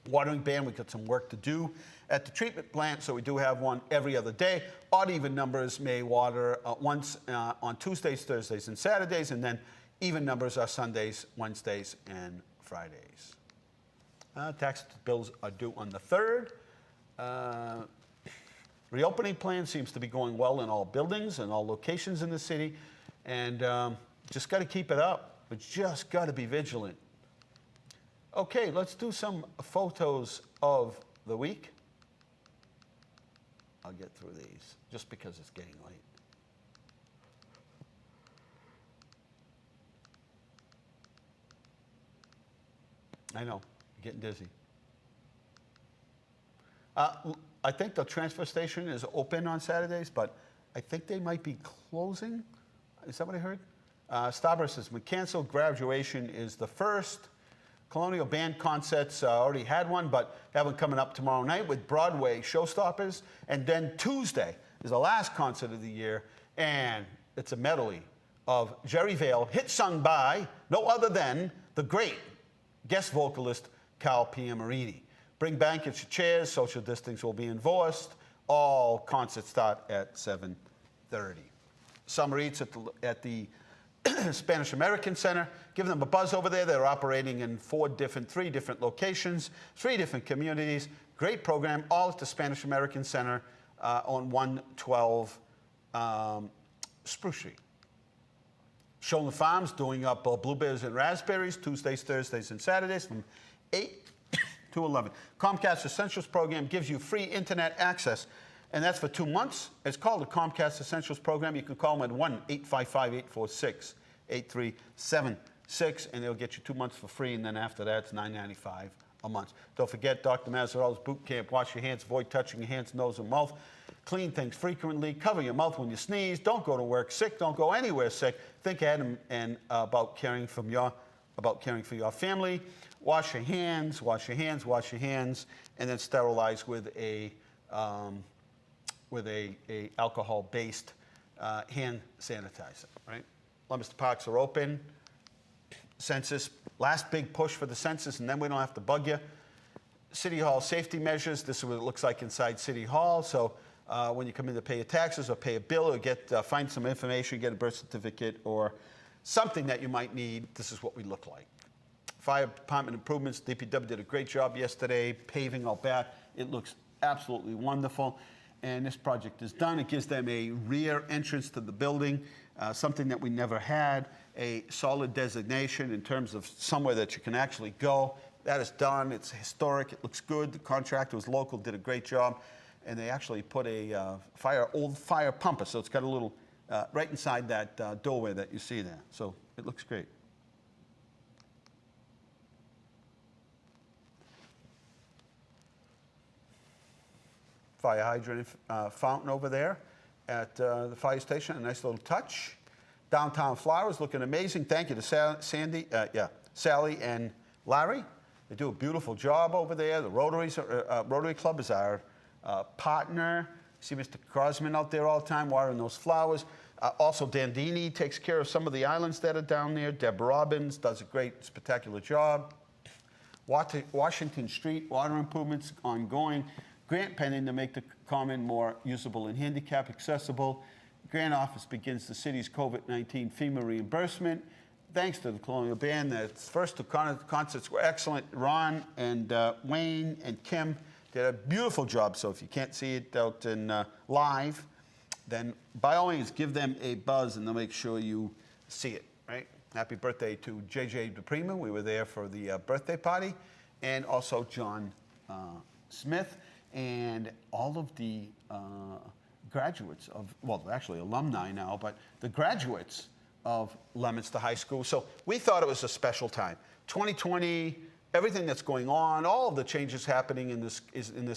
Speaker 2: Watering ban, we've got some work to do at the treatment plant, so we do have one every other day. Odd even numbers may water once on Tuesdays, Thursdays, and Saturdays, and then even numbers are Sundays, Wednesdays, and Fridays. Tax bills are due on the 3rd. Reopening plan seems to be going well in all buildings and all locations in the city, and just got to keep it up. We just got to be vigilant. Okay, let's do some photos of the week. I'll get through these just because it's getting late. I know, getting dizzy. I think the transfer station is open on Saturdays, but I think they might be closing. Is that what I heard? Starburst has been canceled. Graduation is the 1st. Colonial band concerts already had one, but have one coming up tomorrow night with Broadway showstoppers. And then Tuesday is the last concert of the year, and it's a medley of Jerry Vale, hit sung by no other than the great guest vocalist Carl Piamarini. Bring blankets, your chairs, social distancing will be enforced. All concerts start at 7:30. Summer Eats at the Spanish American Center. Give them a buzz over there. They're operating in 3 different locations, 3 different communities. Great program, all at the Spanish American Center on 112 Spruce Street. Shoalin Farms doing up blueberries and raspberries Tuesdays, Thursdays, and Saturdays from 8 to 11. Comcast Essentials program gives you free internet access, and that's for 2 months. It's called the Comcast Essentials program. You can call them at 1-855-846-8376, and they'll get you 2 months for free, and then after that, it's $9.95 a month. Don't forget Dr. Mazzarello's boot camp. Wash your hands, avoid touching your hands, nose, and mouth. Clean things frequently. Cover your mouth when you sneeze. Don't go to work sick. Don't go anywhere sick. Think ahead and about caring for your family. wash your hands, wash your hands, wash your hands, and then sterilize with a alcohol-based hand sanitizer, right? Leominster parks are open. Census, last big push for the census, and then we don't have to bug you. City Hall safety measures, this is what it looks like inside City Hall. So when you come in to pay your taxes or pay a bill or find some information, get a birth certificate or something that you might need, this is what we look like. Fire department improvements, DPW did a great job yesterday, paving out back. It looks absolutely wonderful. And this project is done. It gives them a rear entrance to the building, something that we never had, a solid designation in terms of somewhere that you can actually go. That is done. It's historic. It looks good. The contractor was local, did a great job. And they actually put a old fire pumper. So it's got a little, right inside that doorway that you see there. So it looks great. Fire hydrant fountain over there at the fire station. A nice little touch. Downtown Flowers looking amazing. Thank you to Sally and Larry. They do a beautiful job over there. The Rotary Club is our partner. See Mr. Crosman out there all the time watering those flowers. Also, Dandini takes care of some of the islands that are down there. Deb Robbins does a great, spectacular job. Washington Street, water improvements ongoing. Grant pending to make the common more usable and handicap accessible. Grant office begins the city's COVID-19 FEMA reimbursement. Thanks to the Colonial Band. The first two concerts were excellent. Ron and Wayne and Kim did a beautiful job. So if you can't see it out in live, then by all means give them a buzz and they'll make sure you see it, right? Happy birthday to JJ DePrima. We were there for the birthday party. And also John Smith. And all of the graduates of, well, they're actually alumni now, but the graduates of Leominster High School. So we thought it was a special time. 2020, everything that's going on, all of the changes happening in this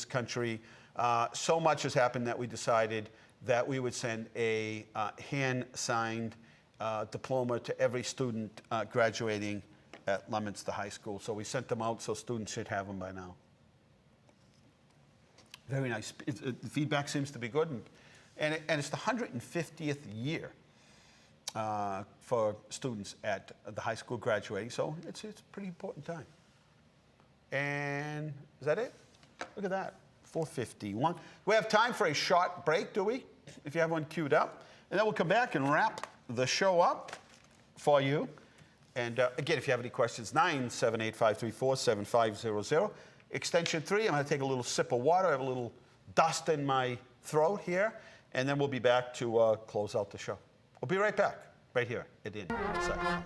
Speaker 2: country, so much has happened that we decided that we would send a hand-signed diploma to every student graduating at Leominster High School. So we sent them out, so students should have them by now. Very nice. The feedback seems to be good. And it's the 150th year for students at the high school graduating. So it's a pretty important time. And is that it? Look at that. 4:51. We have time for a short break, do we? If you have one queued up. And then we'll come back and wrap the show up for you. And again, if you have any questions, 978-534-7500. Extension 3, I'm going to take a little sip of water. I have a little dust in my throat here. And then we'll be back to close out the show. We'll be right back, right here at Inside.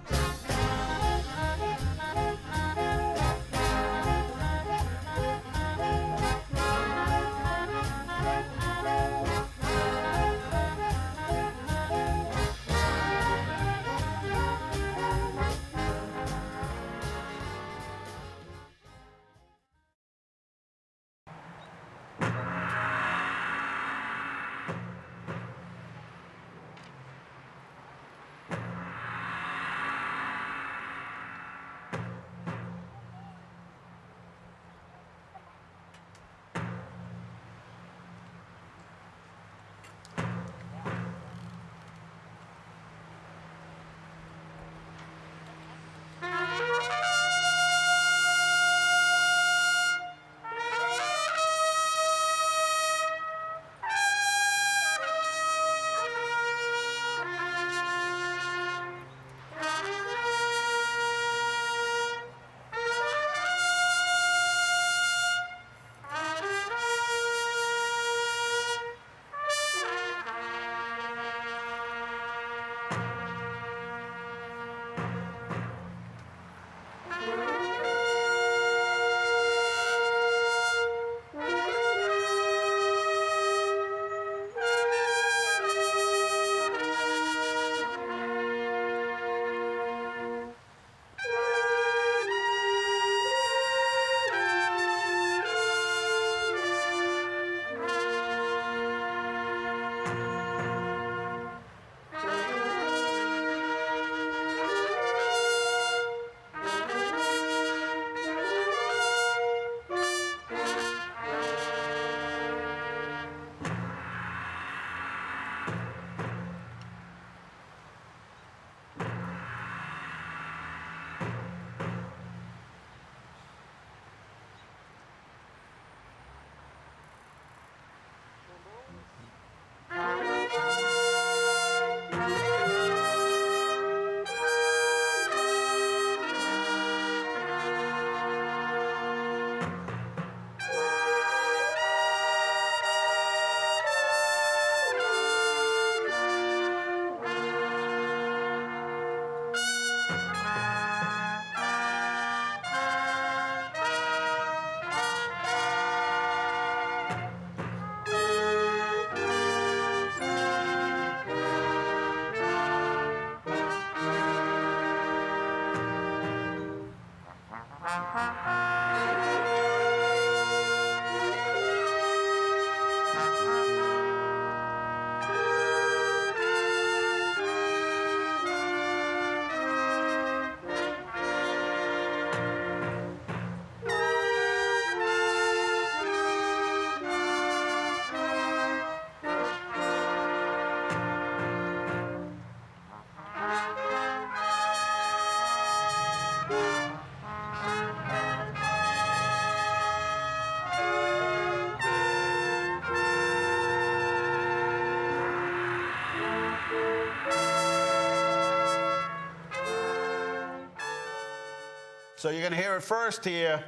Speaker 2: So you're going to hear it first here.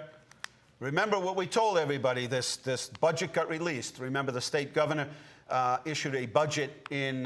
Speaker 2: Remember what we told everybody, this budget got released. Remember the state governor issued a budget in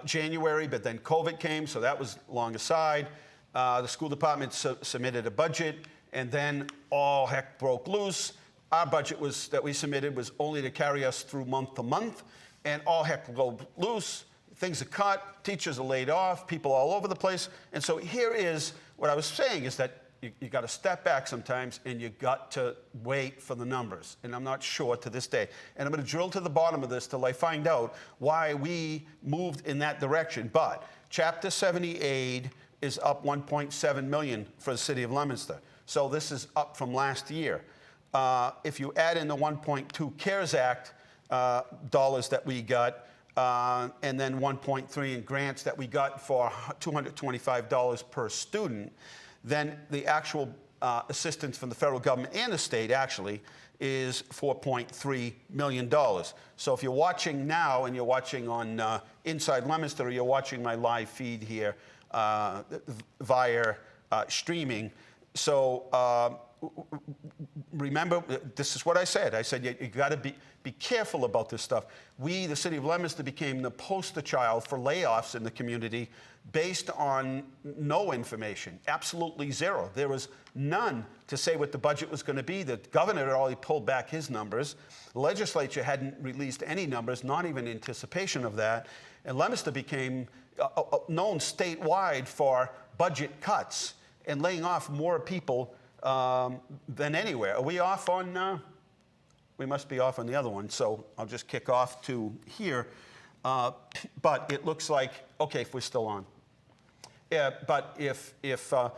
Speaker 2: January, but then COVID came, so that was long aside. The school department submitted a budget, and then all heck broke loose. Our budget that we submitted was only to carry us through month to month, and all heck broke loose. Things are cut, teachers are laid off, people all over the place. And so here is what I was saying is that you got to step back sometimes, and you got to wait for the numbers. And I'm not sure to this day. And I'm going to drill to the bottom of this till I find out why we moved in that direction. But Chapter 70 aid is up $1.7 million for the city of Leominster. So this is up from last year. If you add in the 1.2 CARES Act dollars that we got, and then 1.3 in grants that we got for $225 per student, then the actual assistance from the federal government and the state actually is $4.3 million. So if you're watching now and you're watching on Inside Leominster, or you're watching my live feed here via streaming, so remember, this is what I said. I said you got to be careful about this stuff. We, the city of Leominster, became the poster child for layoffs in the community based on no information, absolutely zero. There was none to say what the budget was going to be. The governor had already pulled back his numbers. The legislature hadn't released any numbers, not even anticipation of that. And Leominster became known statewide for budget cuts and laying off more people than anywhere. Are we off on, we must be off on the other one, so I'll just kick off to here. But it looks like, okay, if we're still on. Yeah, but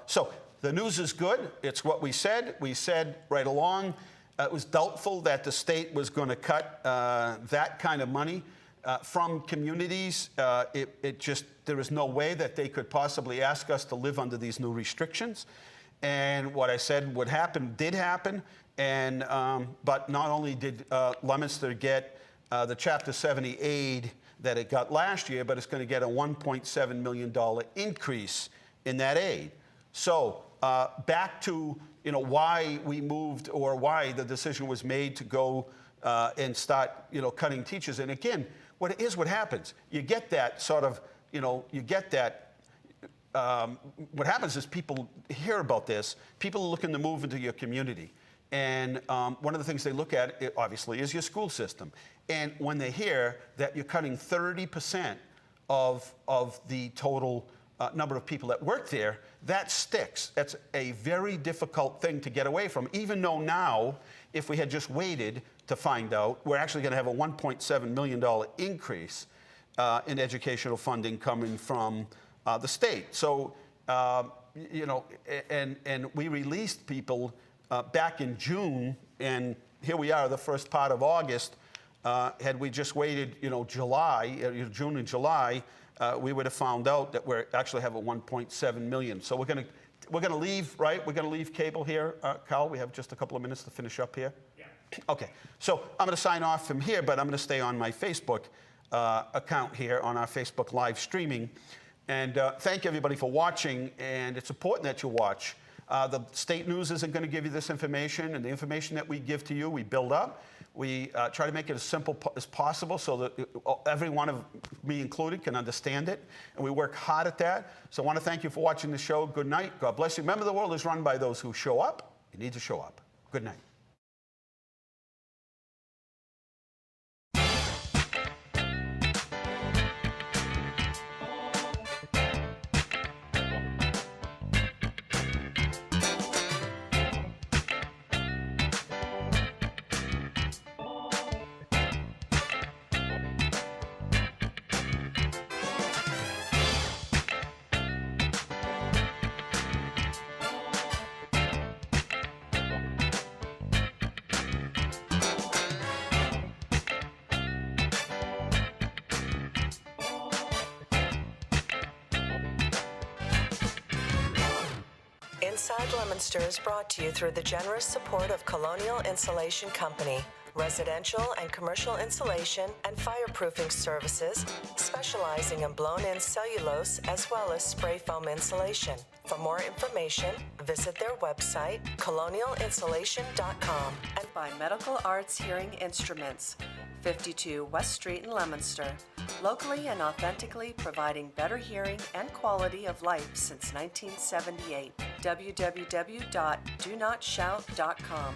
Speaker 2: so the news is good. It's what we said. We said right along, it was doubtful that the state was going to cut that kind of money from communities. There is no way that they could possibly ask us to live under these new restrictions. And what I said would happen did happen. And but not only did Leominster get the Chapter 70 aid that it got last year, but it's going to get a $1.7 million increase in that aid. So back to why we moved, or why the decision was made to go and start cutting teachers. And again, what happens? You get that sort of you get that. What happens is people hear about this. People are looking to move into your community. And one of the things they look at, obviously, is your school system. And when they hear that you're cutting 30% of the total number of people that work there, that sticks. That's a very difficult thing to get away from, even though now, if we had just waited to find out, we're actually going to have a $1.7 million increase in educational funding coming from the state. So, and we released people back in June, and here we are, the first part of August. Had we just waited, June and July, we would have found out that we actually have a 1.7 million. So we're gonna leave, right? We're gonna leave cable here, Carl. We have just a couple of minutes to finish up here. Yeah. Okay. So I'm gonna sign off from here, but I'm gonna stay on my Facebook account here on our Facebook live streaming. And thank everybody for watching, and it's important that you watch. The state news isn't going to give you this information, and the information that we give to you, we build up. We try to make it as simple as possible so that every one of me included can understand it, and we work hard at that. So I want to thank you for watching the show. Good night. God bless you. Remember, the world is run by those who show up. You need to show up. Good night.
Speaker 1: Inside Leominster is brought to you through the generous support of Colonial Insulation Company, residential and commercial insulation and fireproofing services, specializing in blown-in cellulose as well as spray foam insulation. For more information, visit their website, colonialinsulation.com, and by Medical Arts Hearing Instruments, 52 West Street in Leominster, locally and authentically providing better hearing and quality of life since 1978. www.donot.shout.com.